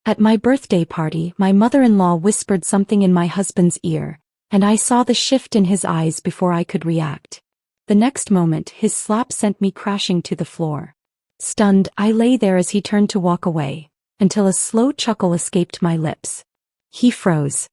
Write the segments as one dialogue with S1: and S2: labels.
S1: At my birthday party, my mother-in-law whispered something in my husband's ear, and I saw the shift in his eyes before I could react. The next moment, his slap sent me crashing to the floor. Stunned, I lay there as he turned to walk away, until a slow chuckle escaped my lips. He froze.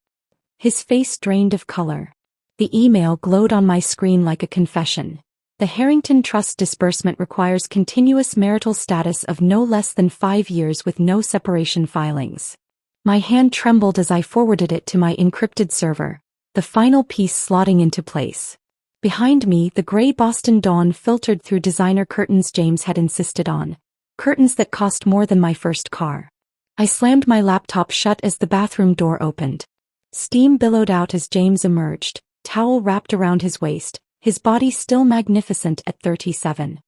S1: His face drained of color. The email glowed on my screen like a confession. The Harrington Trust disbursement requires continuous marital status of no less than 5 years with no separation filings. My hand trembled as I forwarded it to my encrypted server, the final piece slotting into place. Behind me, the gray Boston dawn filtered through designer curtains James had insisted on. Curtains that cost more than my first car. I slammed my laptop shut as the bathroom door opened. Steam billowed out as James emerged, towel wrapped around his waist, his body still magnificent at 37.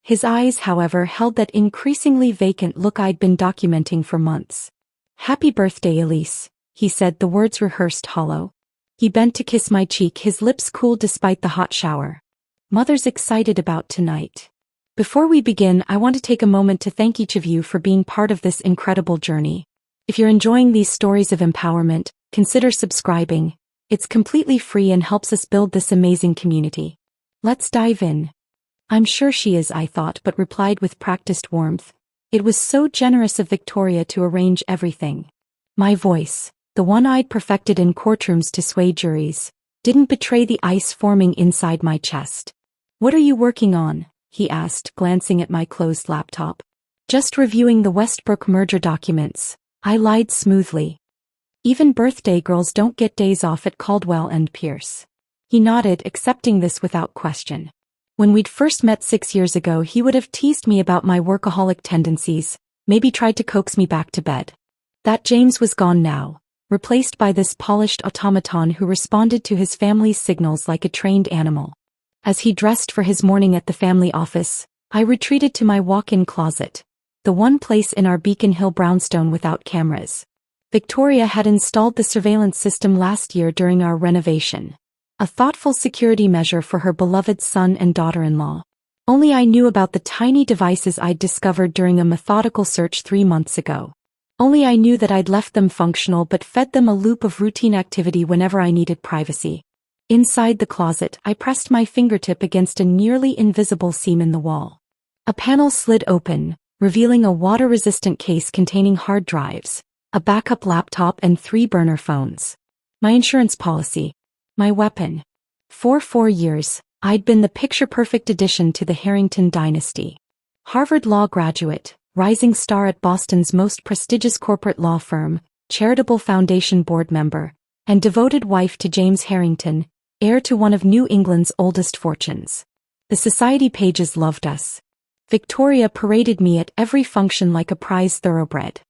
S1: His eyes, however, held that increasingly vacant look I'd been documenting for months. "Happy birthday, Elise," he said, the words rehearsed hollow. He bent to kiss my cheek, his lips cool despite the hot shower. "Mother's excited about tonight. Before we begin, I want to take a moment to thank each of you for being part of this incredible journey. If you're enjoying these stories of empowerment, consider subscribing. It's completely free and helps us build this amazing community. Let's dive in." "I'm sure she is," I thought, but replied with practiced warmth. It was so generous of Victoria to arrange everything. My voice, the one I'd perfected in courtrooms to sway juries, didn't betray the ice forming inside my chest. "What are you working on?" he asked, glancing at my closed laptop. "Just reviewing the Westbrook merger documents," I lied smoothly. "Even birthday girls don't get days off at Caldwell and Pierce." He nodded, accepting this without question. When we'd first met 6 years ago, he would have teased me about my workaholic tendencies, maybe tried to coax me back to bed. That James was gone now, replaced by this polished automaton who responded to his family's signals like a trained animal. As he dressed for his morning at the family office, I retreated to my walk-in closet, the one place in our Beacon Hill brownstone without cameras. Victoria had installed the surveillance system last year during our renovation. A thoughtful security measure for her beloved son and daughter-in-law. Only I knew about the tiny devices I'd discovered during a methodical search 3 months ago. Only I knew that I'd left them functional but fed them a loop of routine activity whenever I needed privacy. Inside the closet, I pressed my fingertip against a nearly invisible seam in the wall. A panel slid open, revealing a water-resistant case containing hard drives, a backup laptop and 3 burner phones. My insurance policy. My weapon. For 4 years, I'd been the picture-perfect addition to the Harrington dynasty. Harvard law graduate, rising star at Boston's most prestigious corporate law firm, charitable foundation board member, and devoted wife to James Harrington, heir to one of New England's oldest fortunes. The society pages loved us. Victoria paraded me at every function like a prize thoroughbred.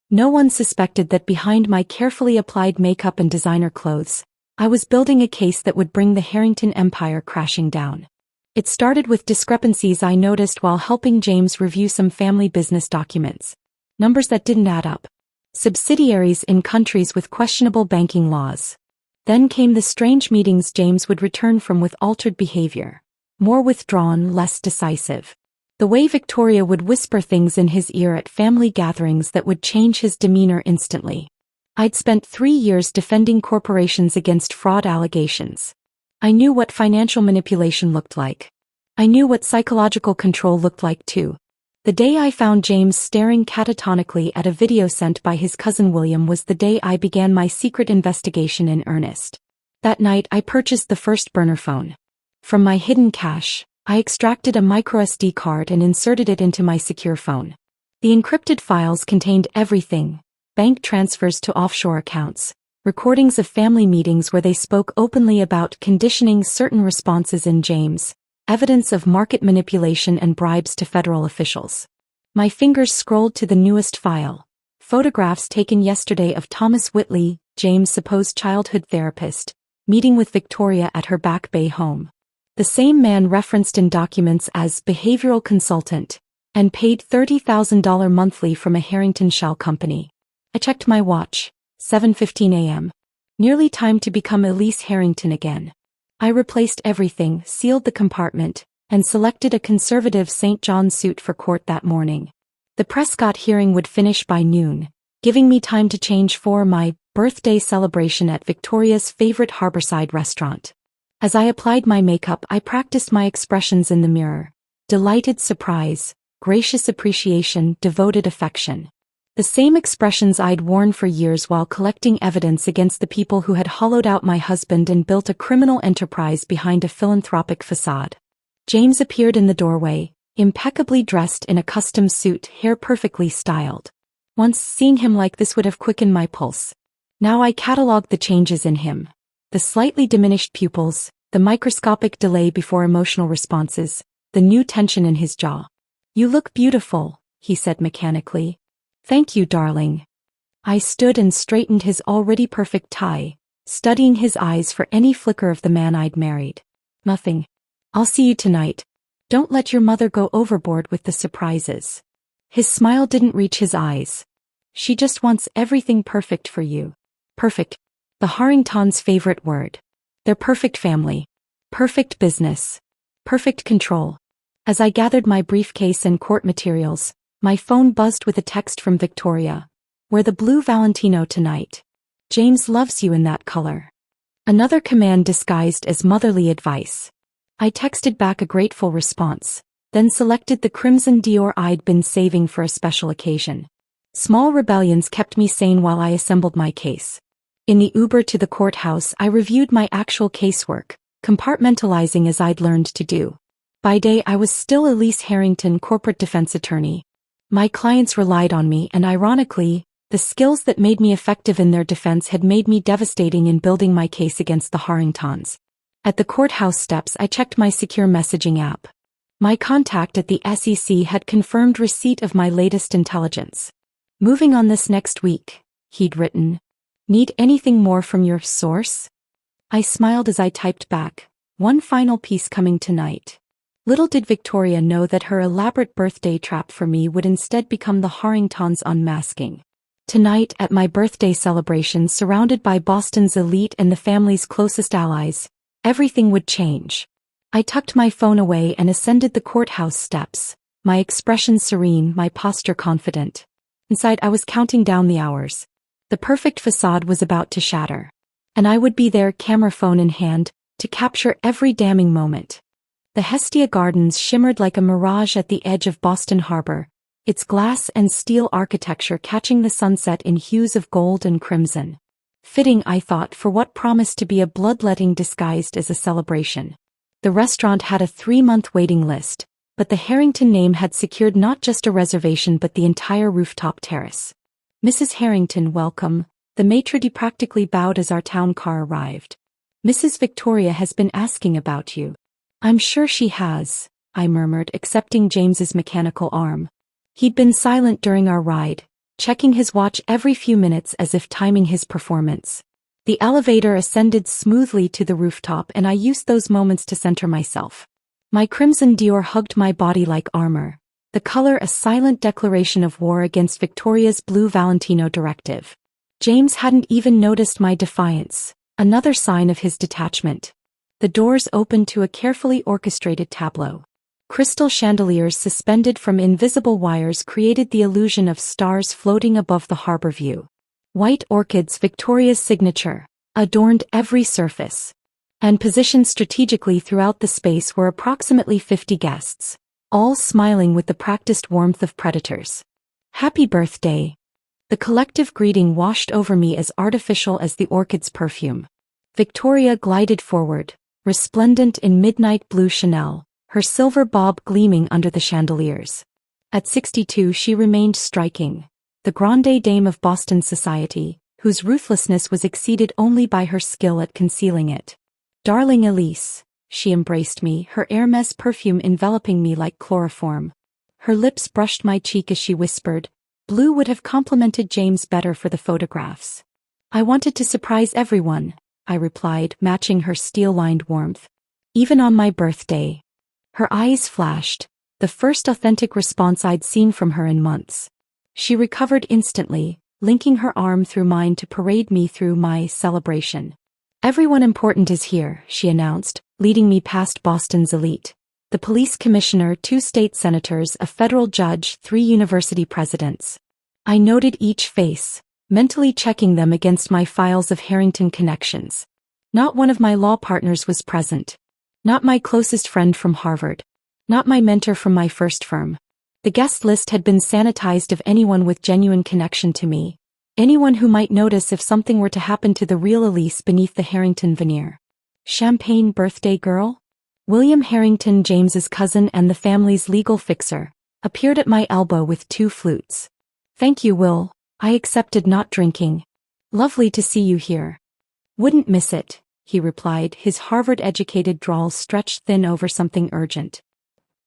S1: No one suspected that behind my carefully applied makeup and designer clothes, I was building a case that would bring the Harrington empire crashing down. It started with discrepancies I noticed while helping James review some family business documents. Numbers that didn't add up. Subsidiaries in countries with questionable banking laws. Then came the strange meetings James would return from with altered behavior. More withdrawn, less decisive. The way Victoria would whisper things in his ear at family gatherings that would change his demeanor instantly. I'd spent 3 years defending corporations against fraud allegations. I knew what financial manipulation looked like. I knew what psychological control looked like too. The day I found James staring catatonically at a video sent by his cousin William was the day I began my secret investigation in earnest. That night I purchased the first burner phone. From my hidden cache, I extracted a microSD card and inserted it into my secure phone. The encrypted files contained everything: bank transfers to offshore accounts, recordings of family meetings where they spoke openly about conditioning certain responses in James, evidence of market manipulation and bribes to federal officials. My fingers scrolled to the newest file. Photographs taken yesterday of Thomas Whitley, James' supposed childhood therapist, meeting with Victoria at her Back Bay home. The same man referenced in documents as behavioral consultant, and paid $30,000 monthly from a Harrington shell company. I checked my watch. 7:15 a.m. Nearly time to become Elise Harrington again. I replaced everything, sealed the compartment, and selected a conservative St. John's suit for court that morning. The Prescott hearing would finish by noon, giving me time to change for my birthday celebration at Victoria's favorite harborside restaurant. As I applied my makeup, I practiced my expressions in the mirror. Delighted surprise, gracious appreciation, devoted affection. The same expressions I'd worn for years while collecting evidence against the people who had hollowed out my husband and built a criminal enterprise behind a philanthropic facade. James appeared in the doorway, impeccably dressed in a custom suit, hair perfectly styled. Once seeing him like this would have quickened my pulse. Now I catalogued the changes in him. The slightly diminished pupils, the microscopic delay before emotional responses, the new tension in his jaw. "You look beautiful," he said mechanically. "Thank you, darling." I stood and straightened his already perfect tie, studying his eyes for any flicker of the man I'd married. "Nothing. I'll see you tonight. Don't let your mother go overboard with the surprises." His smile didn't reach his eyes. "She just wants everything perfect for you." Perfect. The Harringtons' favorite word. Their perfect family. Perfect business. Perfect control. As I gathered my briefcase and court materials, my phone buzzed with a text from Victoria. "Wear the blue Valentino tonight. James loves you in that color." Another command disguised as motherly advice. I texted back a grateful response, then selected the crimson Dior I'd been saving for a special occasion. Small rebellions kept me sane while I assembled my case. In the Uber to the courthouse, I reviewed my actual casework, compartmentalizing as I'd learned to do. By day, I was still Elise Harrington, corporate defense attorney. My clients relied on me, and ironically, the skills that made me effective in their defense had made me devastating in building my case against the Harringtons. At the courthouse steps, I checked my secure messaging app. My contact at the SEC had confirmed receipt of my latest intelligence. "Moving on this next week," he'd written. "Need anything more from your source?" I smiled as I typed back, "One final piece coming tonight." Little did Victoria know that her elaborate birthday trap for me would instead become the Harringtons' unmasking. Tonight, at my birthday celebration surrounded by Boston's elite and the family's closest allies, everything would change. I tucked my phone away and ascended the courthouse steps, my expression serene, my posture confident. Inside, I was counting down the hours. The perfect facade was about to shatter. And I would be there, camera phone in hand, to capture every damning moment. The Hestia Gardens shimmered like a mirage at the edge of Boston Harbor, its glass and steel architecture catching the sunset in hues of gold and crimson. Fitting, I thought, for what promised to be a bloodletting disguised as a celebration. The restaurant had a 3-month waiting list, but the Harrington name had secured not just a reservation but the entire rooftop terrace. "Mrs. Harrington, welcome," the maitre d' practically bowed as our town car arrived. "Mrs. Victoria has been asking about you." "I'm sure she has," I murmured, accepting James's mechanical arm. He'd been silent during our ride, checking his watch every few minutes as if timing his performance. The elevator ascended smoothly to the rooftop and I used those moments to center myself. My crimson Dior hugged my body like armor, the color a silent declaration of war against Victoria's blue Valentino directive. James hadn't even noticed my defiance, another sign of his detachment. The doors opened to a carefully orchestrated tableau. Crystal chandeliers suspended from invisible wires created the illusion of stars floating above the harbor view. White orchids, Victoria's signature, adorned every surface. And positioned strategically throughout the space were approximately 50 guests, all smiling with the practiced warmth of predators. "Happy birthday." The collective greeting washed over me as artificial as the orchid's perfume. Victoria glided forward, resplendent in midnight blue Chanel, her silver bob gleaming under the chandeliers. At 62 she remained striking, the grande dame of Boston society, whose ruthlessness was exceeded only by her skill at concealing it. "Darling Elise," she embraced me, her Hermes perfume enveloping me like chloroform. Her lips brushed my cheek as she whispered, "Blue would have complemented James better for the photographs." "I wanted to surprise everyone," I replied, matching her steel-lined warmth. "Even on my birthday." Her eyes flashed, the first authentic response I'd seen from her in months. She recovered instantly, linking her arm through mine to parade me through my celebration. "Everyone important is here," she announced, leading me past Boston's elite. The police commissioner, 2 state senators, a federal judge, 3 university presidents. I noted each face, mentally checking them against my files of Harrington connections. Not one of my law partners was present. Not my closest friend from Harvard. Not my mentor from my first firm. The guest list had been sanitized of anyone with genuine connection to me. Anyone who might notice if something were to happen to the real Elise beneath the Harrington veneer. Champagne birthday girl? William Harrington, James's cousin and the family's legal fixer, appeared at my elbow with 2 flutes. Thank you, Will. I accepted, not drinking. Lovely to see you here. Wouldn't miss it, he replied, his Harvard-educated drawl stretched thin over something urgent.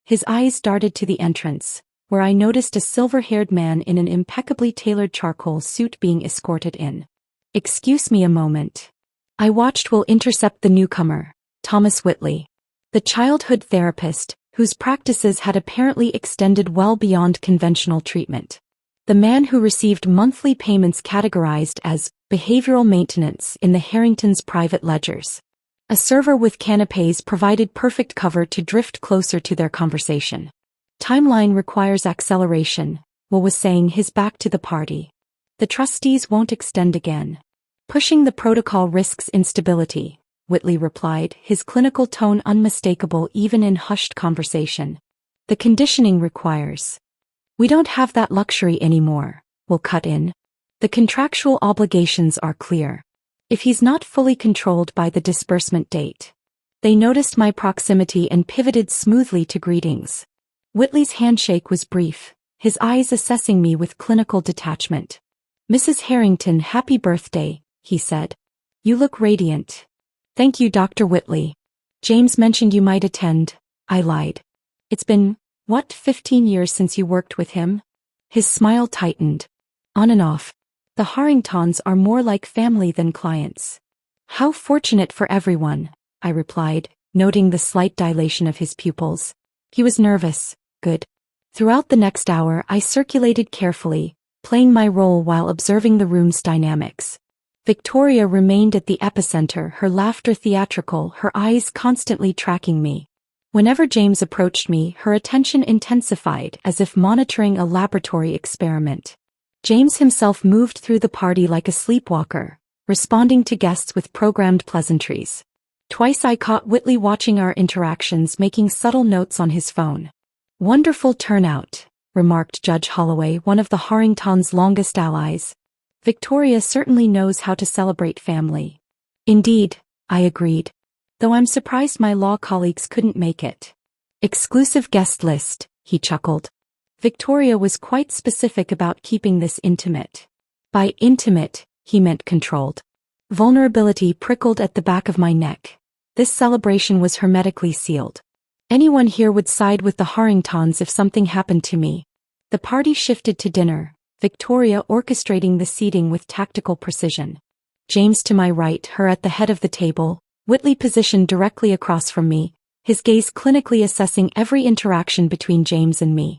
S1: His eyes darted to the entrance, where I noticed a silver-haired man in an impeccably tailored charcoal suit being escorted in. Excuse me a moment. I watched Will intercept the newcomer, Thomas Whitley, the childhood therapist, whose practices had apparently extended well beyond conventional treatment. The man who received monthly payments categorized as behavioral maintenance in the Harringtons' private ledgers. A server with canapés provided perfect cover to drift closer to their conversation. Timeline requires acceleration, Will was saying, his back to the party. The trustees won't extend again. Pushing the protocol risks instability, Whitley replied, his clinical tone unmistakable even in hushed conversation. The conditioning requires. We don't have that luxury anymore, Will cut in. The contractual obligations are clear. If he's not fully controlled by the disbursement date. They noticed my proximity and pivoted smoothly to greetings. Whitley's handshake was brief, his eyes assessing me with clinical detachment. Mrs. Harrington, happy birthday, he said. You look radiant. Thank you, Dr. Whitley. James mentioned you might attend. I lied. It's been, 15 years since you worked with him? His smile tightened. On and off. The Harringtons are more like family than clients. How fortunate for everyone, I replied, noting the slight dilation of his pupils. He was nervous. Good. Throughout the next hour I circulated carefully, playing my role while observing the room's dynamics. Victoria remained at the epicenter, her laughter theatrical, her eyes constantly tracking me. Whenever James approached me, her attention intensified as if monitoring a laboratory experiment. James himself moved through the party like a sleepwalker, responding to guests with programmed pleasantries. Twice I caught Whitley watching our interactions, making subtle notes on his phone. Wonderful turnout, remarked Judge Holloway, one of the Harringtons' longest allies. Victoria certainly knows how to celebrate family. Indeed, I agreed. Though I'm surprised my law colleagues couldn't make it. Exclusive guest list, he chuckled. Victoria was quite specific about keeping this intimate. By intimate, he meant controlled. Vulnerability prickled at the back of my neck. This celebration was hermetically sealed. Anyone here would side with the Harringtons if something happened to me. The party shifted to dinner, Victoria orchestrating the seating with tactical precision. James to my right, her at the head of the table, Whitley positioned directly across from me, his gaze clinically assessing every interaction between James and me.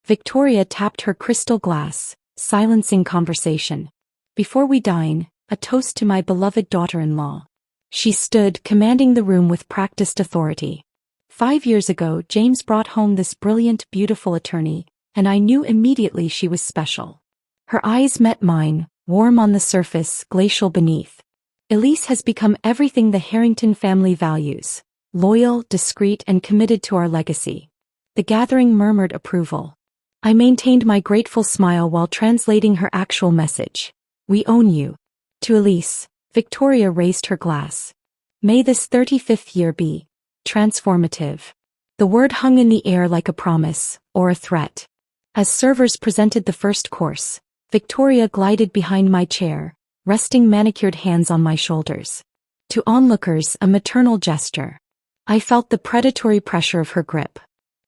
S1: Victoria tapped her crystal glass, silencing conversation. Before we dine, a toast to my beloved daughter-in-law. She stood, commanding the room with practiced authority. 5 years ago, James brought home this brilliant, beautiful attorney, and I knew immediately she was special. Her eyes met mine, warm on the surface, glacial beneath. Elise has become everything the Harrington family values, loyal, discreet, and committed to our legacy. The gathering murmured approval. I maintained my grateful smile while translating her actual message. We own you. To Elise, Victoria raised her glass. May this 35th year be transformative. The word hung in the air like a promise, or a threat. As servers presented the first course, Victoria glided behind my chair, resting manicured hands on my shoulders. To onlookers, a maternal gesture. I felt the predatory pressure of her grip.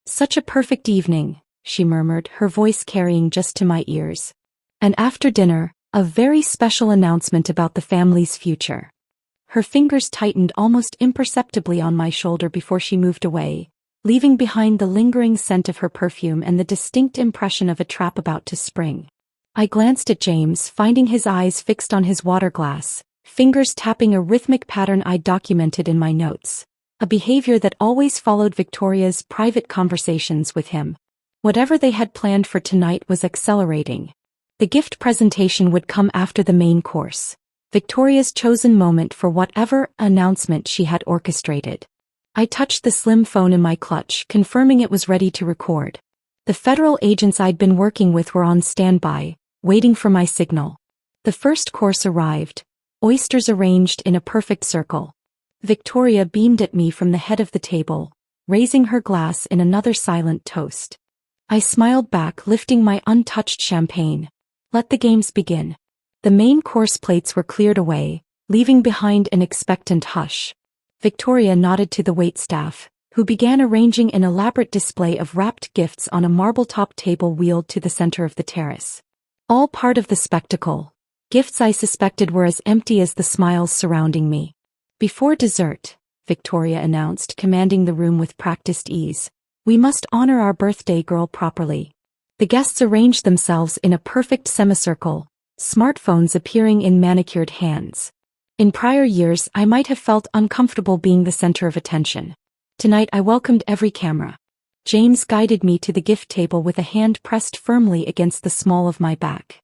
S1: Such a perfect evening, she murmured, her voice carrying just to my ears. And after dinner, a very special announcement about the family's future. Her fingers tightened almost imperceptibly on my shoulder before she moved away, leaving behind the lingering scent of her perfume and the distinct impression of a trap about to spring. I glanced at James, finding his eyes fixed on his water glass, fingers tapping a rhythmic pattern I'd documented in my notes, a behavior that always followed Victoria's private conversations with him. Whatever they had planned for tonight was accelerating. The gift presentation would come after the main course, Victoria's chosen moment for whatever announcement she had orchestrated. I touched the slim phone in my clutch, confirming it was ready to record. The federal agents I'd been working with were on standby, waiting for my signal. The first course arrived, oysters arranged in a perfect circle. Victoria beamed at me from the head of the table, raising her glass in another silent toast. I smiled back, lifting my untouched champagne. Let the games begin. The main course plates were cleared away, leaving behind an expectant hush. Victoria nodded to the waitstaff, who began arranging an elaborate display of wrapped gifts on a marble-top table wheeled to the center of the terrace. All part of the spectacle. Gifts I suspected were as empty as the smiles surrounding me. Before dessert, Victoria announced, commanding the room with practiced ease, we must honor our birthday girl properly. The guests arranged themselves in a perfect semicircle, smartphones appearing in manicured hands. In prior years, I might have felt uncomfortable being the center of attention. Tonight I welcomed every camera. James guided me to the gift table with a hand pressed firmly against the small of my back.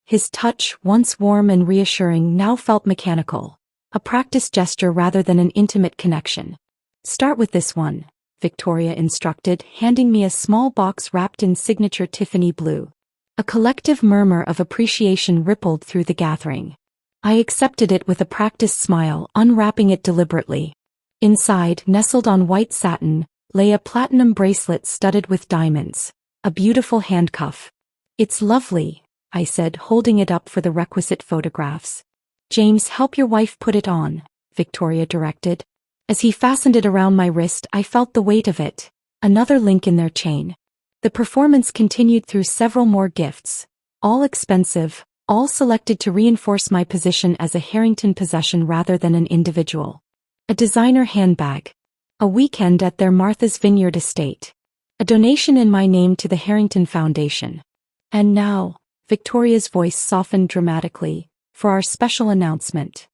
S1: His touch, once warm and reassuring, now felt mechanical, a practice gesture rather than an intimate connection. Start with this one, Victoria instructed, handing me a small box wrapped in signature Tiffany blue. A collective murmur of appreciation rippled through the gathering. I accepted it with a practiced smile, unwrapping it deliberately. Inside, nestled on white satin, lay a platinum bracelet studded with diamonds, a beautiful handcuff. It's lovely, I said, holding it up for the requisite photographs. James, help your wife put it on, Victoria directed. As he fastened it around my wrist, I felt the weight of it, another link in their chain. The performance continued through several more gifts, all expensive, all selected to reinforce my position as a Harrington possession rather than an individual. A designer handbag. A weekend at their Martha's Vineyard estate. A donation in my name to the Harrington Foundation. And now, Victoria's voice softened dramatically, for our special announcement.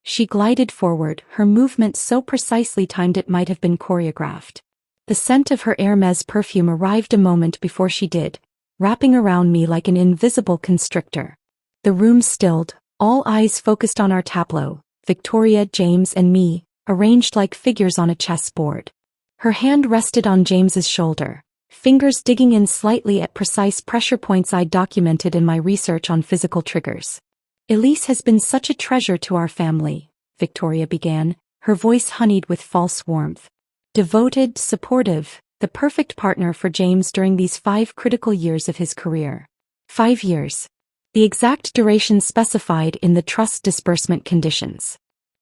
S1: She glided forward, her movement so precisely timed it might have been choreographed. The scent of her Hermès perfume arrived a moment before she did, wrapping around me like an invisible constrictor. The room stilled, all eyes focused on our tableau, Victoria, James and me, arranged like figures on a chessboard. Her hand rested on James's shoulder, fingers digging in slightly at precise pressure points I'd documented in my research on physical triggers. Elise has been such a treasure to our family, Victoria began, her voice honeyed with false warmth. Devoted, supportive, the perfect partner for James during these 5 critical years of his career. 5 years. The exact duration specified in the trust disbursement conditions.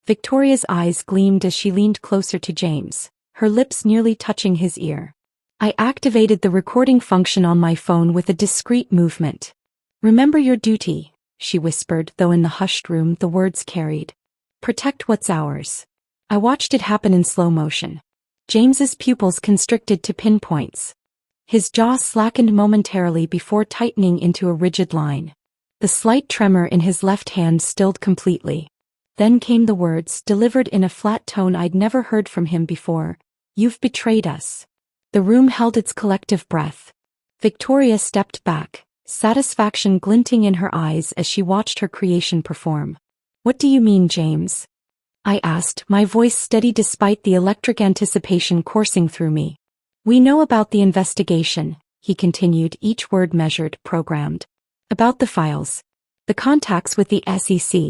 S1: Victoria's eyes gleamed as she leaned closer to James, her lips nearly touching his ear. I activated the recording function on my phone with a discreet movement. Remember your duty, she whispered, though in the hushed room the words carried. Protect what's ours. I watched it happen in slow motion. James's pupils constricted to pinpoints. His jaw slackened momentarily before tightening into a rigid line. The slight tremor in his left hand stilled completely. Then came the words, delivered in a flat tone I'd never heard from him before. You've betrayed us. The room held its collective breath. Victoria stepped back, satisfaction glinting in her eyes as she watched her creation perform. What do you mean, James? I asked, my voice steady despite the electric anticipation coursing through me. We know about the investigation, he continued, each word measured, programmed. About the files. The contacts with the SEC.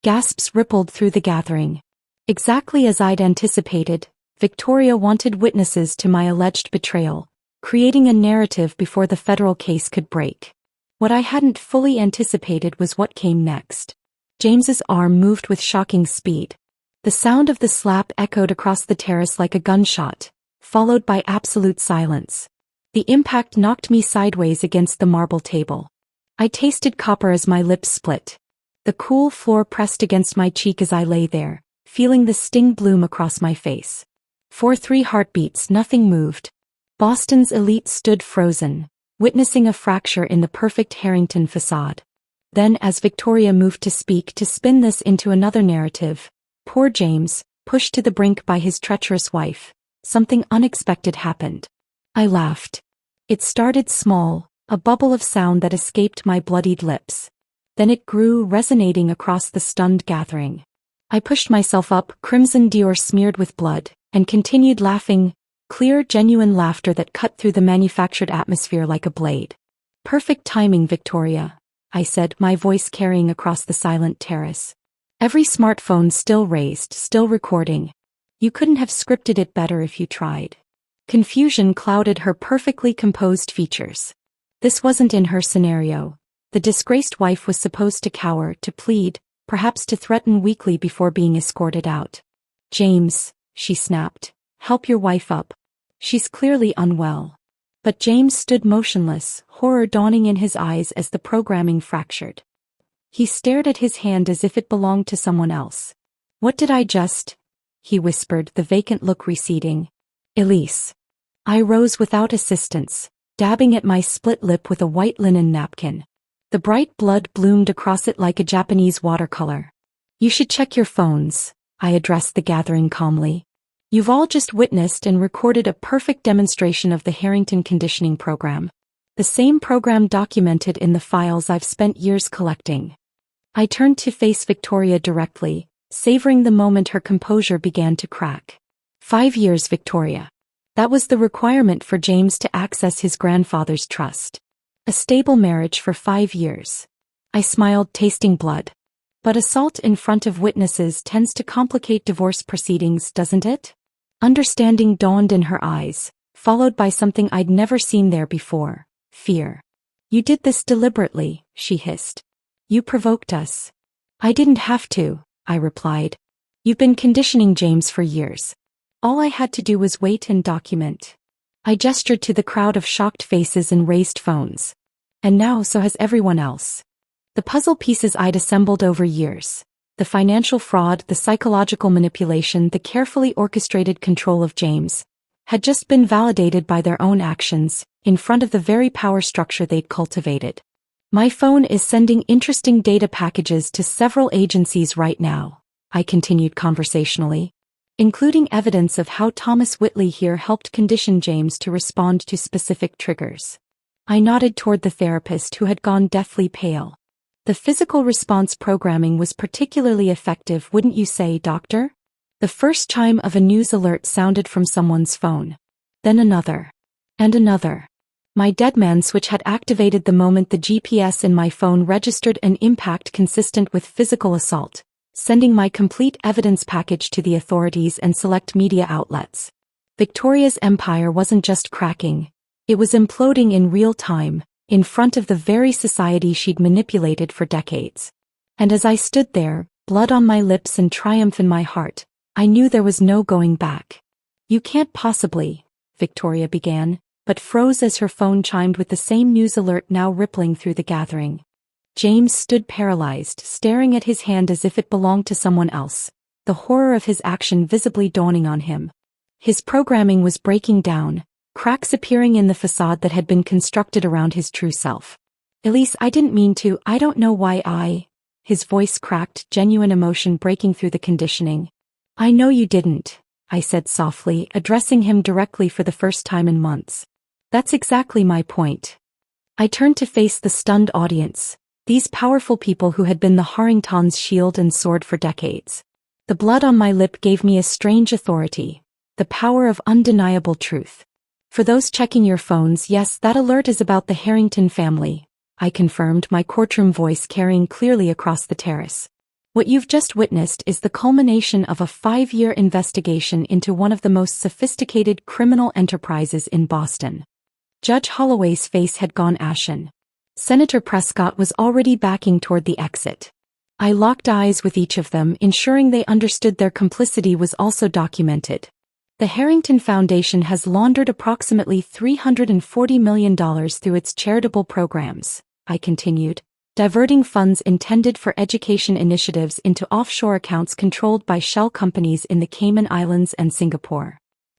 S1: Gasps rippled through the gathering. Exactly as I'd anticipated, Victoria wanted witnesses to my alleged betrayal, creating a narrative before the federal case could break. What I hadn't fully anticipated was what came next. James's arm moved with shocking speed. The sound of the slap echoed across the terrace like a gunshot, followed by absolute silence. The impact knocked me sideways against the marble table. I tasted copper as my lips split. The cool floor pressed against my cheek as I lay there, feeling the sting bloom across my face. For 3 heartbeats, nothing moved. Boston's elite stood frozen, witnessing a fracture in the perfect Harrington facade. Then, as Victoria moved to speak, to spin this into another narrative, poor James, pushed to the brink by his treacherous wife, something unexpected happened. I laughed. It started small, a bubble of sound that escaped my bloodied lips. Then it grew, resonating across the stunned gathering. I pushed myself up, crimson Dior smeared with blood, and continued laughing, clear, genuine laughter that cut through the manufactured atmosphere like a blade. "Perfect timing, Victoria," I said, my voice carrying across the silent terrace. Every smartphone still raised, still recording. "You couldn't have scripted it better if you tried." Confusion clouded her perfectly composed features. This wasn't in her scenario. The disgraced wife was supposed to cower, to plead, perhaps to threaten weakly before being escorted out. "James," she snapped, "help your wife up. She's clearly unwell." But James stood motionless, horror dawning in his eyes as the programming fractured. He stared at his hand as if it belonged to someone else. "What did I just?" he whispered, the vacant look receding. "Elise." I rose without assistance, dabbing at my split lip with a white linen napkin. The bright blood bloomed across it like a Japanese watercolor. "You should check your phones," I addressed the gathering calmly. "You've all just witnessed and recorded a perfect demonstration of the Harrington conditioning program. The same program documented in the files I've spent years collecting." I turned to face Victoria directly, savoring the moment her composure began to crack. 5 years, Victoria. That was the requirement for James to access his grandfather's trust. A stable marriage for 5 years. I smiled, tasting blood. "But assault in front of witnesses tends to complicate divorce proceedings, doesn't it?" Understanding dawned in her eyes, followed by something I'd never seen there before: fear. "You did this deliberately," she hissed. "You provoked us." "I didn't have to," I replied. "You've been conditioning James for years. All I had to do was wait and document." I gestured to the crowd of shocked faces and raised phones. "And now so has everyone else." The puzzle pieces I'd assembled over years. The financial fraud, the psychological manipulation, the carefully orchestrated control of James, had just been validated by their own actions, in front of the very power structure they'd cultivated. "My phone is sending interesting data packages to several agencies right now," I continued conversationally, "including evidence of how Thomas Whitley here helped condition James to respond to specific triggers." I nodded toward the therapist who had gone deathly pale. "The physical response programming was particularly effective, wouldn't you say, doctor?" The first chime of a news alert sounded from someone's phone. Then another. And another. My deadman switch had activated the moment the GPS in my phone registered an impact consistent with physical assault, sending my complete evidence package to the authorities and select media outlets. Victoria's empire wasn't just cracking. It was imploding in real time, in front of the very society she'd manipulated for decades. And as I stood there, blood on my lips and triumph in my heart, I knew there was no going back. "You can't possibly," Victoria began, but froze as her phone chimed with the same news alert now rippling through the gathering. James stood paralyzed, staring at his hand as if it belonged to someone else, the horror of his action visibly dawning on him. His programming was breaking down, cracks appearing in the facade that had been constructed around his true self. "Elise, I didn't mean to, I don't know why I..." His voice cracked, genuine emotion breaking through the conditioning. "I know you didn't," I said softly, addressing him directly for the first time in months. "That's exactly my point." I turned to face the stunned audience, these powerful people who had been the Harringtons' shield and sword for decades. The blood on my lip gave me a strange authority, the power of undeniable truth. "For those checking your phones, yes, that alert is about the Harrington family," I confirmed, my courtroom voice carrying clearly across the terrace. "What you've just witnessed is the culmination of a 5-year investigation into one of the most sophisticated criminal enterprises in Boston." Judge Holloway's face had gone ashen. Senator Prescott was already backing toward the exit. I locked eyes with each of them, ensuring they understood their complicity was also documented. "The Harrington Foundation has laundered approximately $340 million through its charitable programs," I continued, diverting funds intended for education initiatives into offshore accounts controlled by shell companies in the Cayman Islands and Singapore.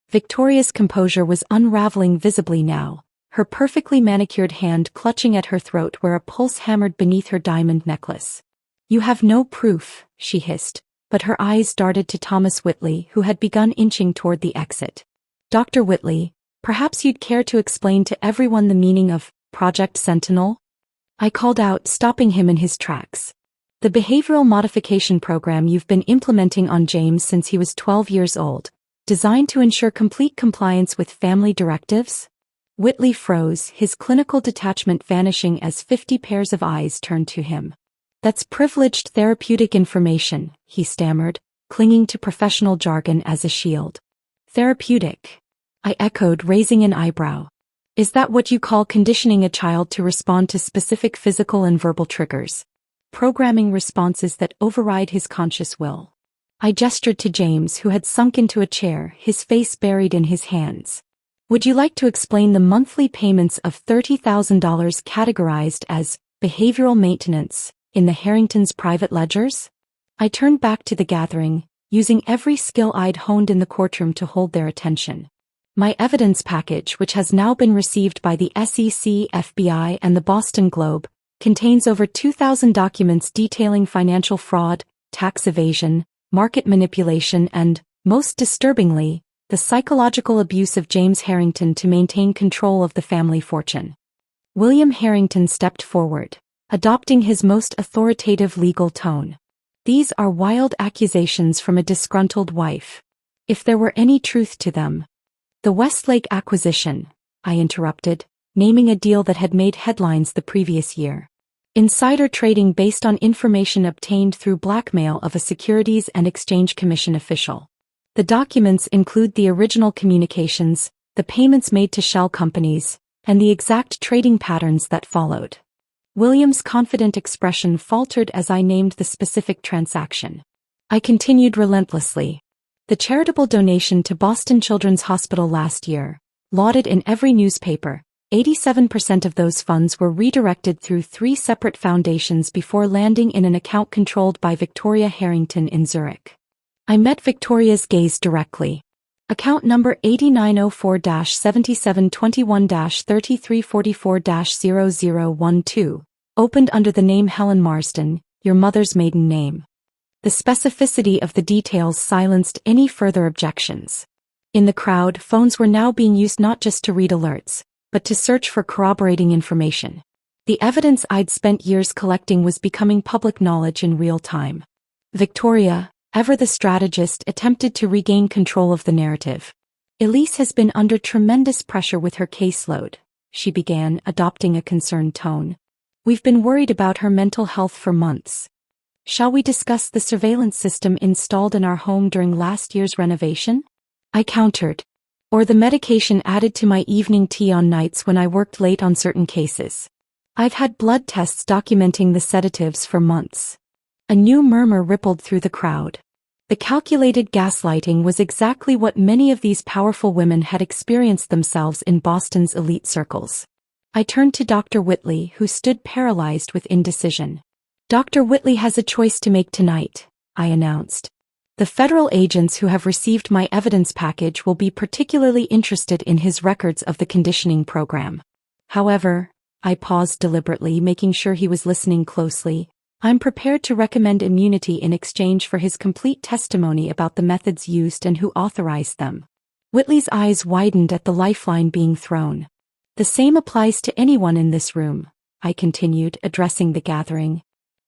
S1: Victoria's composure was unraveling visibly now, her perfectly manicured hand clutching at her throat where a pulse hammered beneath her diamond necklace. "You have no proof," she hissed, but her eyes darted to Thomas Whitley, who had begun inching toward the exit. "Dr. Whitley, perhaps you'd care to explain to everyone the meaning of Project Sentinel? I called out, stopping him in his tracks. The behavioral modification program you've been implementing on James since he was 12 years old, designed to ensure complete compliance with family directives? Whitley froze, his clinical detachment vanishing as 50 pairs of eyes turned to him. That's privileged therapeutic information, he stammered, clinging to professional jargon as a shield. Therapeutic? I echoed, raising an eyebrow. Is that what you call conditioning a child to respond to specific physical and verbal triggers? Programming responses that override his conscious will. I gestured to James, who had sunk into a chair, his face buried in his hands. Would you like to explain the monthly payments of $30,000 categorized as behavioral maintenance in the Harringtons' private ledgers? I turned back to the gathering, using every skill I'd honed in the courtroom to hold their attention. My evidence package, which has now been received by the SEC, FBI, and the Boston Globe, contains over 2,000 documents detailing financial fraud, tax evasion, market manipulation, and, most disturbingly, the psychological abuse of James Harrington to maintain control of the family fortune. William Harrington stepped forward, adopting his most authoritative legal tone. These are wild accusations from a disgruntled wife. If there were any truth to them. The Westlake acquisition, I interrupted, naming a deal that had made headlines the previous year. Insider trading based on information obtained through blackmail of a Securities and Exchange Commission official. The documents include the original communications, the payments made to shell companies, and the exact trading patterns that followed. William's confident expression faltered as I named the specific transaction. I continued relentlessly. The charitable donation to Boston Children's Hospital last year, lauded in every newspaper, 87% of those funds were redirected through 3 separate foundations before landing in an account controlled by Victoria Harrington in Zurich. I met Victoria's gaze directly. Account number 8904-7721-3344-0012, opened under the name Helen Marsden, your mother's maiden name. The specificity of the details silenced any further objections. In the crowd, phones were now being used not just to read alerts, but to search for corroborating information. The evidence I'd spent years collecting was becoming public knowledge in real time. Victoria, ever the strategist, attempted to regain control of the narrative. Elise has been under tremendous pressure with her caseload, she began, adopting a concerned tone. We've been worried about her mental health for months. Shall we discuss the surveillance system installed in our home during last year's renovation? I countered. Or the medication added to my evening tea on nights when I worked late on certain cases. I've had blood tests documenting the sedatives for months. A new murmur rippled through the crowd. The calculated gaslighting was exactly what many of these powerful women had experienced themselves in Boston's elite circles. I turned to Dr. Whitley, who stood paralyzed with indecision. Dr. Whitley has a choice to make tonight, I announced. The federal agents who have received my evidence package will be particularly interested in his records of the conditioning program. However, I paused deliberately, making sure he was listening closely. I'm prepared to recommend immunity in exchange for his complete testimony about the methods used and who authorized them. Whitley's eyes widened at the lifeline being thrown. The same applies to anyone in this room, I continued, addressing the gathering.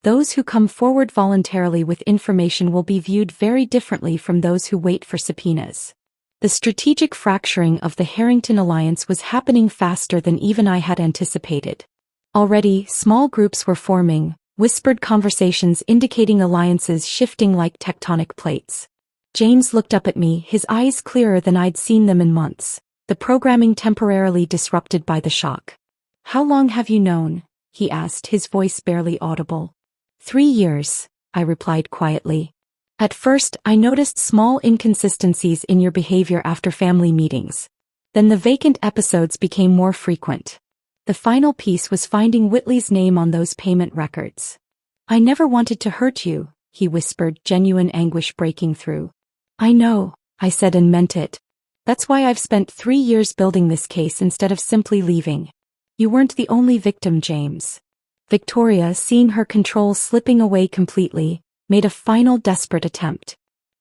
S1: Those who come forward voluntarily with information will be viewed very differently from those who wait for subpoenas. The strategic fracturing of the Harrington alliance was happening faster than even I had anticipated. Already, small groups were forming, whispered conversations indicating alliances shifting like tectonic plates. James looked up at me, his eyes clearer than I'd seen them in months, the programming temporarily disrupted by the shock. How long have you known? He asked, his voice barely audible. 3 years, I replied quietly. At first, I noticed small inconsistencies in your behavior after family meetings. Then the vacant episodes became more frequent. The final piece was finding Whitley's name on those payment records. I never wanted to hurt you, he whispered, genuine anguish breaking through. I know, I said and meant it. That's why I've spent 3 years building this case instead of simply leaving. You weren't the only victim, James. Victoria, seeing her control slipping away completely, made a final desperate attempt.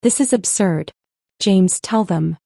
S1: This is absurd. James, tell them.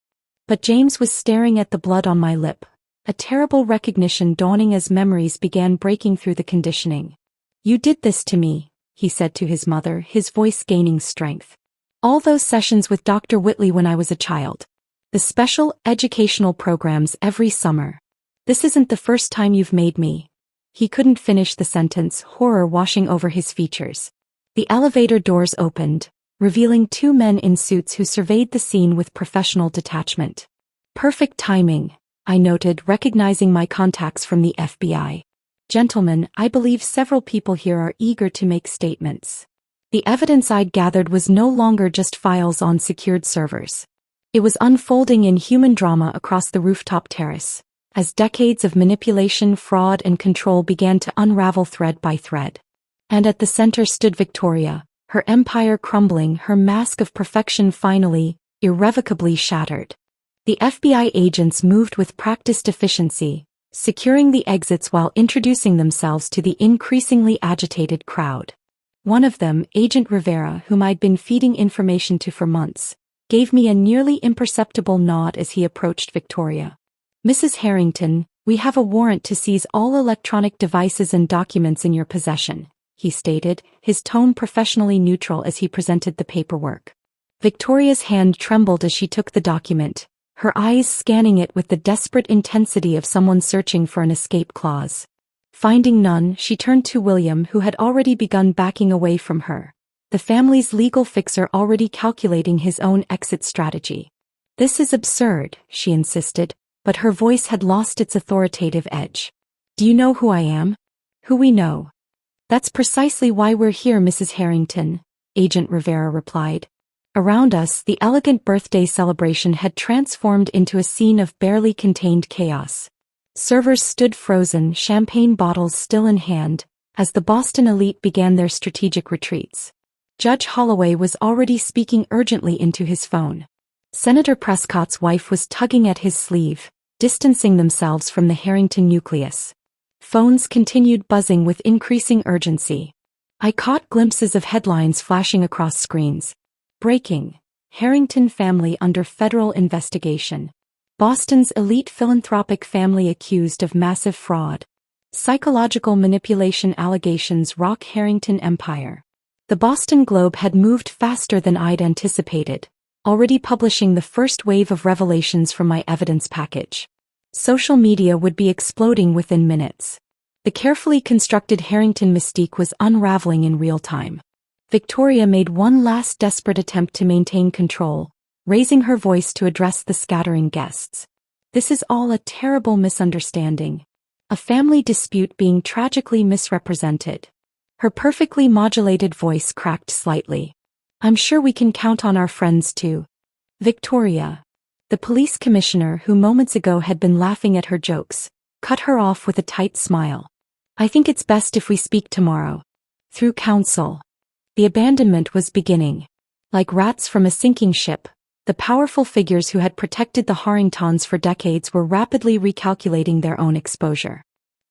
S1: But James was staring at the blood on my lip, a terrible recognition dawning as memories began breaking through the conditioning. "You did this to me," he said to his mother, his voice gaining strength. "All those sessions with Dr. Whitley when I was a child. The special educational programs every summer. This isn't the first time you've made me." He couldn't finish the sentence, horror washing over his features. The elevator doors opened, revealing two men in suits who surveyed the scene with professional detachment. "Perfect timing," I noted, recognizing my contacts from the FBI. "Gentlemen, I believe several people here are eager to make statements." The evidence I'd gathered was no longer just files on secured servers. It was unfolding in human drama across the rooftop terrace, as decades of manipulation, fraud, and control began to unravel thread by thread. And at the center stood Victoria, her empire crumbling, her mask of perfection finally, irrevocably shattered. The FBI agents moved with practiced efficiency, securing the exits while introducing themselves to the increasingly agitated crowd. One of them, Agent Rivera, whom I'd been feeding information to for months, gave me a nearly imperceptible nod as he approached Victoria. "Mrs. Harrington, we have a warrant to seize all electronic devices and documents in your possession," he stated, his tone professionally neutral as he presented the paperwork. Victoria's hand trembled as she took the document, her eyes scanning it with the desperate intensity of someone searching for an escape clause. Finding none, she turned to William, who had already begun backing away from her, the family's legal fixer already calculating his own exit strategy. "This is absurd," she insisted, but her voice had lost its authoritative edge. "Do you know who I am? Who we know?" "That's precisely why we're here, Mrs. Harrington," Agent Rivera replied. Around us, the elegant birthday celebration had transformed into a scene of barely contained chaos. Servers stood frozen, champagne bottles still in hand, as the Boston elite began their strategic retreats. Judge Holloway was already speaking urgently into his phone. Senator Prescott's wife was tugging at his sleeve, distancing themselves from the Harrington nucleus. Phones continued buzzing with increasing urgency. I caught glimpses of headlines flashing across screens. Breaking: Harrington family under federal investigation. Boston's elite philanthropic family accused of massive fraud. Psychological manipulation allegations rock Harrington empire. The Boston Globe had moved faster than I'd anticipated, already publishing the first wave of revelations from my evidence package. Social media would be exploding within minutes. The carefully constructed Harrington mystique was unraveling in real time. Victoria made one last desperate attempt to maintain control, raising her voice to address the scattering guests. "This is all a terrible misunderstanding. A family dispute being tragically misrepresented." Her perfectly modulated voice cracked slightly. "I'm sure we can count on our friends too." Victoria, the police commissioner who moments ago had been laughing at her jokes, cut her off with a tight smile. "I think it's best if we speak tomorrow. Through counsel." The abandonment was beginning. Like rats from a sinking ship, the powerful figures who had protected the Harringtons for decades were rapidly recalculating their own exposure.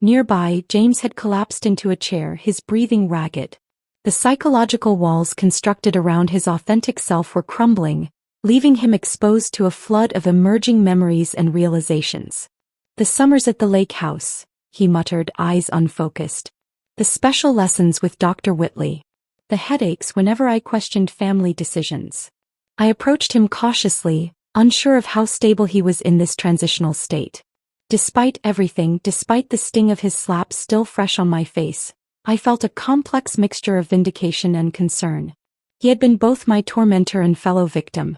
S1: Nearby, James had collapsed into a chair, his breathing ragged. The psychological walls constructed around his authentic self were crumbling, leaving him exposed to a flood of emerging memories and realizations. "The summers at the lake house," he muttered, eyes unfocused. "The special lessons with Dr. Whitley. The headaches whenever I questioned family decisions." I approached him cautiously, unsure of how stable he was in this transitional state. Despite everything, despite the sting of his slap still fresh on my face, I felt a complex mixture of vindication and concern. He had been both my tormentor and fellow victim.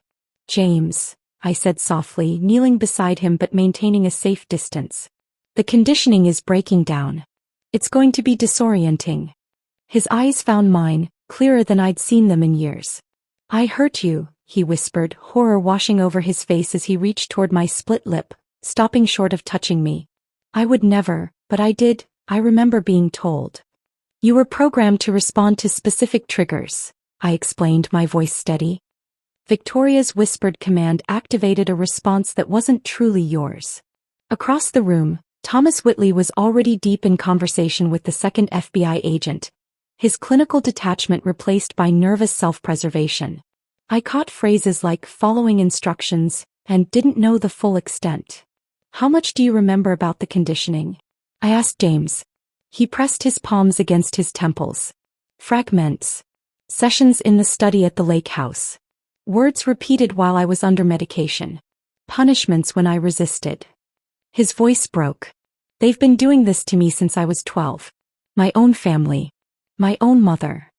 S1: "James," I said softly, kneeling beside him but maintaining a safe distance. "The conditioning is breaking down. It's going to be disorienting." His eyes found mine, clearer than I'd seen them in years. "I hurt you," he whispered, horror washing over his face as he reached toward my split lip, stopping short of touching me. "I would never, but I did. I remember being told. You were programmed to respond to specific triggers," I explained, my voice steady. Victoria's whispered command activated a response that wasn't truly yours. Across the room, Thomas Whitley was already deep in conversation with the second FBI agent, his clinical detachment replaced by nervous self-preservation. I caught phrases like "following instructions" and "didn't know the full extent." How much do you remember about the conditioning? I asked James. He pressed his palms against his temples. Fragments. Sessions in the study at the lake house. Words repeated while I was under medication. Punishments when I resisted. His voice broke. They've been doing this to me since I was 12. My own family. My own mother.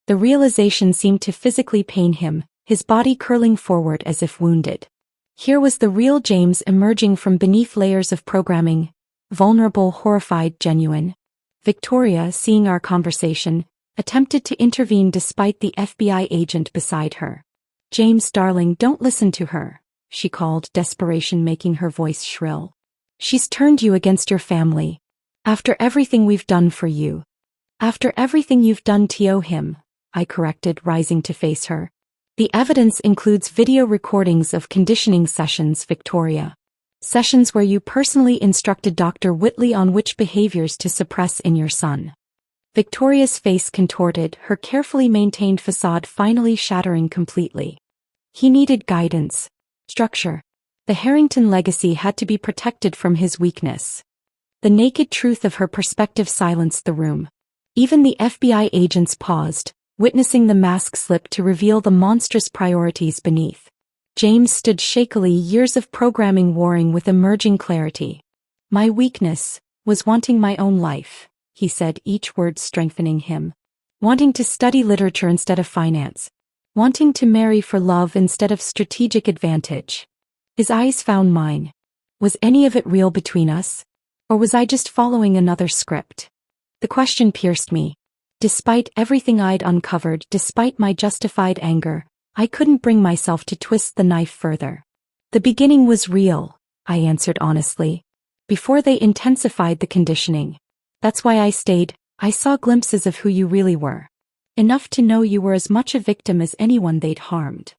S1: The realization seemed to physically pain him, his body curling forward as if wounded. Here was the real James emerging from beneath layers of programming, vulnerable, horrified, genuine. Victoria, seeing our conversation, attempted to intervene despite the FBI agent beside her. James, darling, don't listen to her, she called, desperation making her voice shrill. She's turned you against your family. After everything we've done for you. After everything you've done to him, I corrected, rising to face her. The evidence includes video recordings of conditioning sessions, Victoria. Sessions where you personally instructed Dr. Whitley on which behaviors to suppress in your son. Victoria's face contorted, her carefully maintained facade finally shattering completely. He needed guidance, structure. The Harrington legacy had to be protected from his weakness. The naked truth of her perspective silenced the room. Even the FBI agents paused, witnessing the mask slip to reveal the monstrous priorities beneath. James stood shakily, years of programming warring with emerging clarity. My weakness was wanting my own life, he said, each word strengthening him. Wanting to study literature instead of finance. Wanting to marry for love instead of strategic advantage. His eyes found mine. Was any of it real between us? Or was I just following another script? The question pierced me. Despite everything I'd uncovered, despite my justified anger, I couldn't bring myself to twist the knife further. The beginning was real, I answered honestly. Before they intensified the conditioning. That's why I stayed. I saw glimpses of who you really were. Enough to know you were as much a victim as anyone they'd harmed.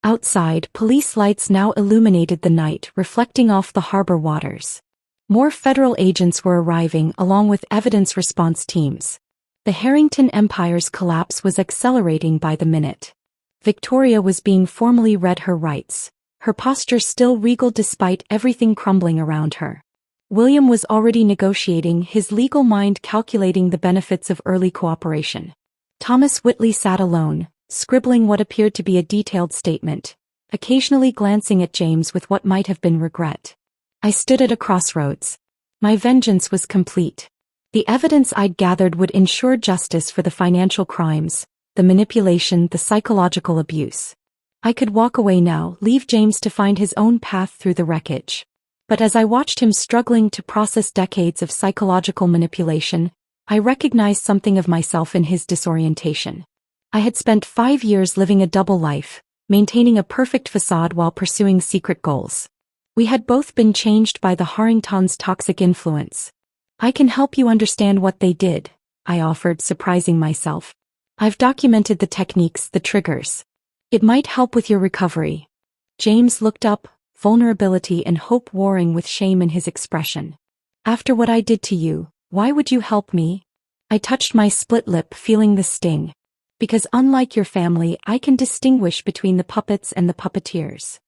S1: Outside, police lights now illuminated the night, reflecting off the harbor waters. More federal agents were arriving, along with evidence response teams. The Harrington Empire's collapse was accelerating by the minute. Victoria was being formally read her rights, her posture still regal despite everything crumbling around her. William was already negotiating, his legal mind calculating the benefits of early cooperation. Thomas Whitley sat alone, scribbling what appeared to be a detailed statement, occasionally glancing at James with what might have been regret. I stood at a crossroads. My vengeance was complete. The evidence I'd gathered would ensure justice for the financial crimes, the manipulation, the psychological abuse. I could walk away now, leave James to find his own path through the wreckage. But as I watched him struggling to process decades of psychological manipulation, I recognized something of myself in his disorientation. I had spent 5 years living a double life, maintaining a perfect facade while pursuing secret goals. We had both been changed by the Harringtons' toxic influence. I can help you understand what they did, I offered, surprising myself. I've documented the techniques, the triggers. It might help with your recovery. James looked up, vulnerability and hope warring with shame in his expression. After what I did to you, why would you help me? I touched my split lip, feeling the sting. Because unlike your family, I can distinguish between the puppets and the puppeteers.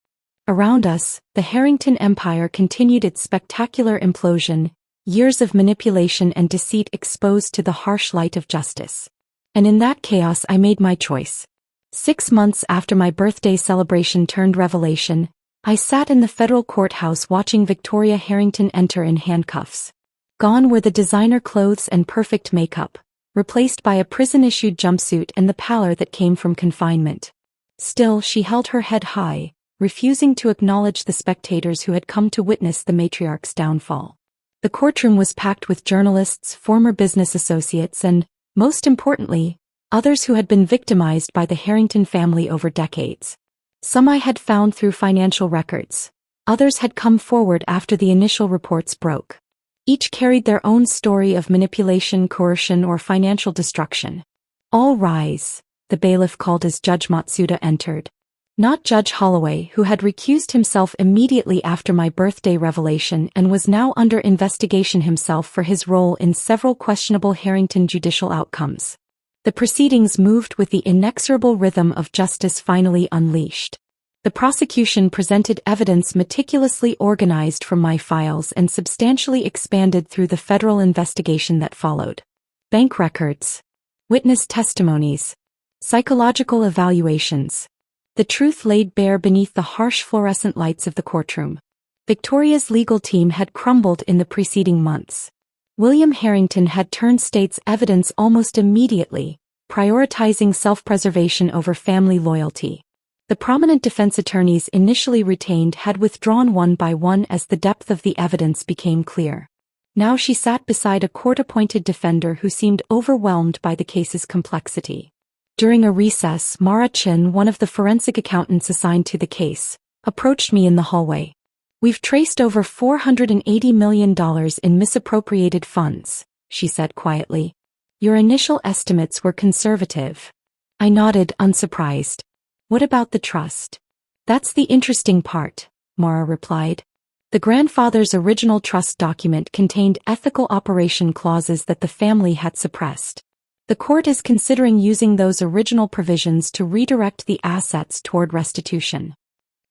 S1: Around us, the Harrington Empire continued its spectacular implosion, years of manipulation and deceit exposed to the harsh light of justice. And in that chaos I made my choice. 6 months after my birthday celebration turned revelation, I sat in the federal courthouse watching Victoria Harrington enter in handcuffs. Gone were the designer clothes and perfect makeup, replaced by a prison-issued jumpsuit and the pallor that came from confinement. Still, she held her head high, refusing to acknowledge the spectators who had come to witness the matriarch's downfall. The courtroom was packed with journalists, former business associates and, most importantly, others who had been victimized by the Harrington family over decades. Some I had found through financial records. Others had come forward after the initial reports broke. Each carried their own story of manipulation, coercion, or financial destruction. All rise, the bailiff called as Judge Matsuda entered. Not Judge Holloway, who had recused himself immediately after my birthday revelation and was now under investigation himself for his role in several questionable Harrington judicial outcomes. The proceedings moved with the inexorable rhythm of justice finally unleashed. The prosecution presented evidence meticulously organized from my files and substantially expanded through the federal investigation that followed. Bank records, witness testimonies, psychological evaluations. The truth laid bare beneath the harsh fluorescent lights of the courtroom. Victoria's legal team had crumbled in the preceding months. William Harrington had turned state's evidence almost immediately, prioritizing self-preservation over family loyalty. The prominent defense attorneys initially retained had withdrawn one by one as the depth of the evidence became clear. Now she sat beside a court-appointed defender who seemed overwhelmed by the case's complexity. During a recess, Mara Chin, one of the forensic accountants assigned to the case, approached me in the hallway. "We've traced over $480 million in misappropriated funds," she said quietly. "Your initial estimates were conservative." I nodded, unsurprised. "What about the trust?" "That's the interesting part," Mara replied. The grandfather's original trust document contained ethical operation clauses that the family had suppressed. The court is considering using those original provisions to redirect the assets toward restitution.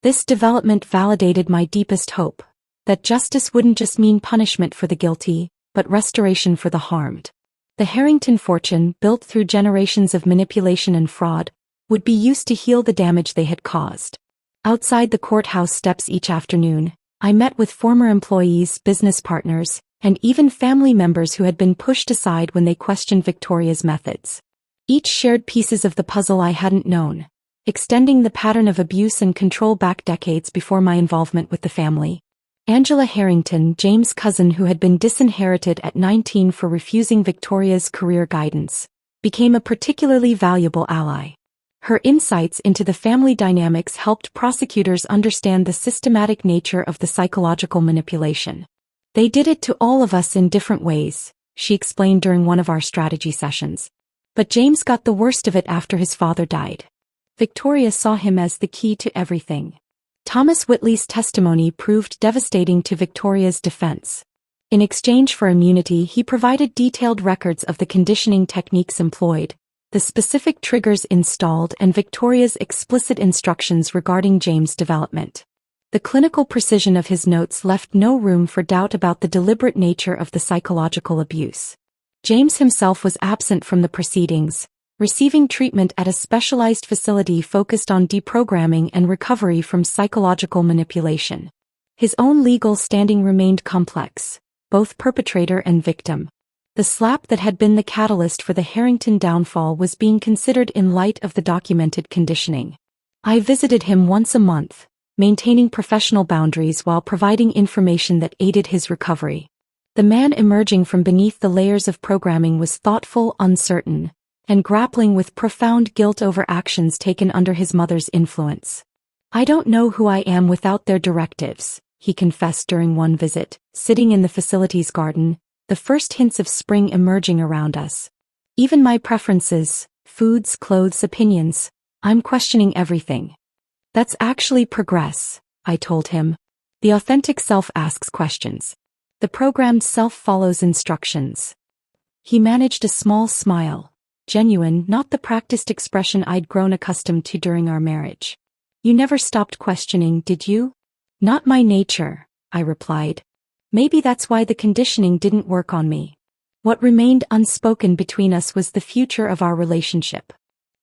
S1: This development validated my deepest hope, that justice wouldn't just mean punishment for the guilty, but restoration for the harmed. The Harrington fortune, built through generations of manipulation and fraud, would be used to heal the damage they had caused. Outside the courthouse steps each afternoon, I met with former employees, business partners, and even family members who had been pushed aside when they questioned Victoria's methods. Each shared pieces of the puzzle I hadn't known, extending the pattern of abuse and control back decades before my involvement with the family. Angela Harrington, James' cousin who had been disinherited at 19 for refusing Victoria's career guidance, became a particularly valuable ally. Her insights into the family dynamics helped prosecutors understand the systematic nature of the psychological manipulation. "They did it to all of us in different ways," she explained during one of our strategy sessions. "But James got the worst of it after his father died. Victoria saw him as the key to everything." Thomas Whitley's testimony proved devastating to Victoria's defense. In exchange for immunity, he provided detailed records of the conditioning techniques employed, the specific triggers installed, and Victoria's explicit instructions regarding James' development. The clinical precision of his notes left no room for doubt about the deliberate nature of the psychological abuse. James himself was absent from the proceedings, receiving treatment at a specialized facility focused on deprogramming and recovery from psychological manipulation. His own legal standing remained complex, both perpetrator and victim. The slap that had been the catalyst for the Harrington downfall was being considered in light of the documented conditioning. I visited him once a month, maintaining professional boundaries while providing information that aided his recovery. The man emerging from beneath the layers of programming was thoughtful, uncertain, and grappling with profound guilt over actions taken under his mother's influence. "I don't know who I am without their directives," he confessed during one visit, sitting in the facility's garden, the first hints of spring emerging around us. "Even my preferences, foods, clothes, opinions, I'm questioning everything." "That's actually progress," I told him. "The authentic self asks questions. The programmed self follows instructions." He managed a small smile, genuine, not the practiced expression I'd grown accustomed to during our marriage. "You never stopped questioning, did you?" "Not my nature," I replied. "Maybe that's why the conditioning didn't work on me." What remained unspoken between us was the future of our relationship.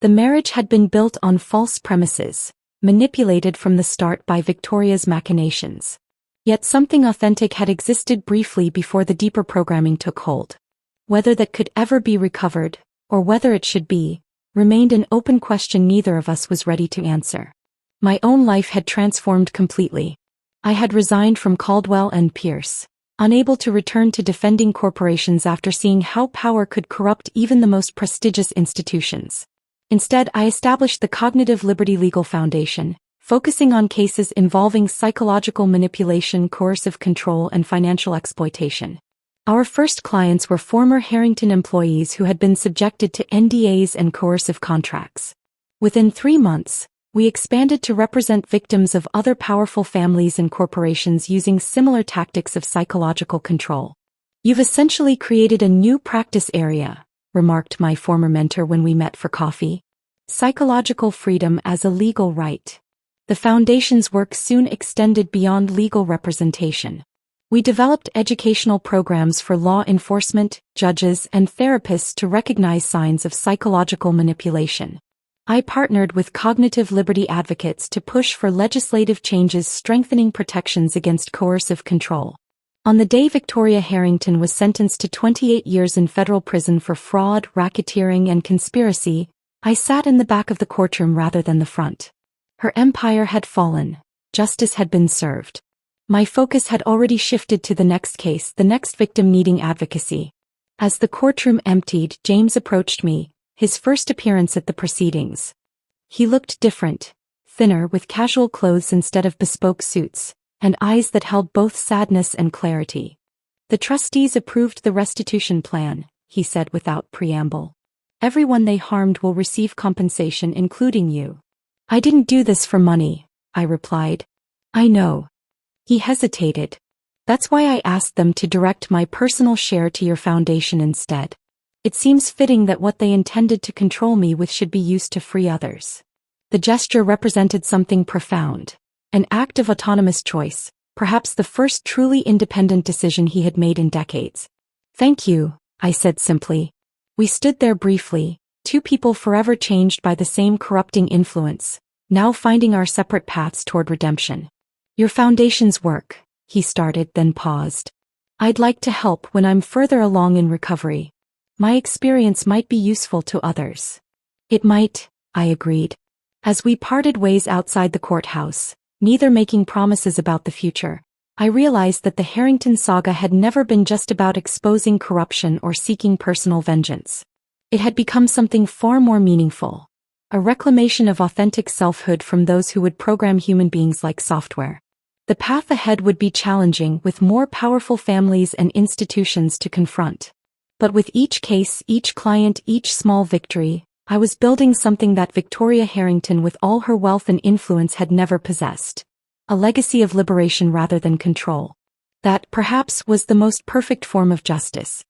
S1: The marriage had been built on false premises, manipulated from the start by Victoria's machinations. Yet something authentic had existed briefly before the deeper programming took hold. Whether that could ever be recovered, or whether it should be, remained an open question neither of us was ready to answer. My own life had transformed completely. I had resigned from Caldwell and Pierce, unable to return to defending corporations after seeing how power could corrupt even the most prestigious institutions. Instead, I established the Cognitive Liberty Legal Foundation, focusing on cases involving psychological manipulation, coercive control, and financial exploitation. Our first clients were former Harrington employees who had been subjected to NDAs and coercive contracts. Within 3 months, we expanded to represent victims of other powerful families and corporations using similar tactics of psychological control. "You've essentially created a new practice area," remarked my former mentor when we met for coffee. "Psychological freedom as a legal right." The foundation's work soon extended beyond legal representation. We developed educational programs for law enforcement, judges, and therapists to recognize signs of psychological manipulation. I partnered with cognitive liberty advocates to push for legislative changes strengthening protections against coercive control. On the day Victoria Harrington was sentenced to 28 years in federal prison for fraud, racketeering, and conspiracy, I sat in the back of the courtroom rather than the front. Her empire had fallen. Justice had been served. My focus had already shifted to the next case, the next victim needing advocacy. As the courtroom emptied, James approached me, his first appearance at the proceedings. He looked different, thinner with casual clothes instead of bespoke suits, and eyes that held both sadness and clarity. "The trustees approved the restitution plan," he said without preamble. "Everyone they harmed will receive compensation, including you." "I didn't do this for money," I replied. "I know." He hesitated. "That's why I asked them to direct my personal share to your foundation instead. It seems fitting that what they intended to control me with should be used to free others." The gesture represented something profound. An act of autonomous choice, perhaps the first truly independent decision he had made in decades. "Thank you," I said simply. We stood there briefly, two people forever changed by the same corrupting influence, now finding our separate paths toward redemption. "Your foundation's work," he started, then paused. "I'd like to help when I'm further along in recovery. My experience might be useful to others." "It might," I agreed. As we parted ways outside the courthouse, neither making promises about the future, I realized that the Harrington saga had never been just about exposing corruption or seeking personal vengeance. It had become something far more meaningful. A reclamation of authentic selfhood from those who would program human beings like software. The path ahead would be challenging, with more powerful families and institutions to confront. But with each case, each client, each small victory, I was building something that Victoria Harrington, with all her wealth and influence, had never possessed. A legacy of liberation rather than control. That, perhaps, was the most perfect form of justice.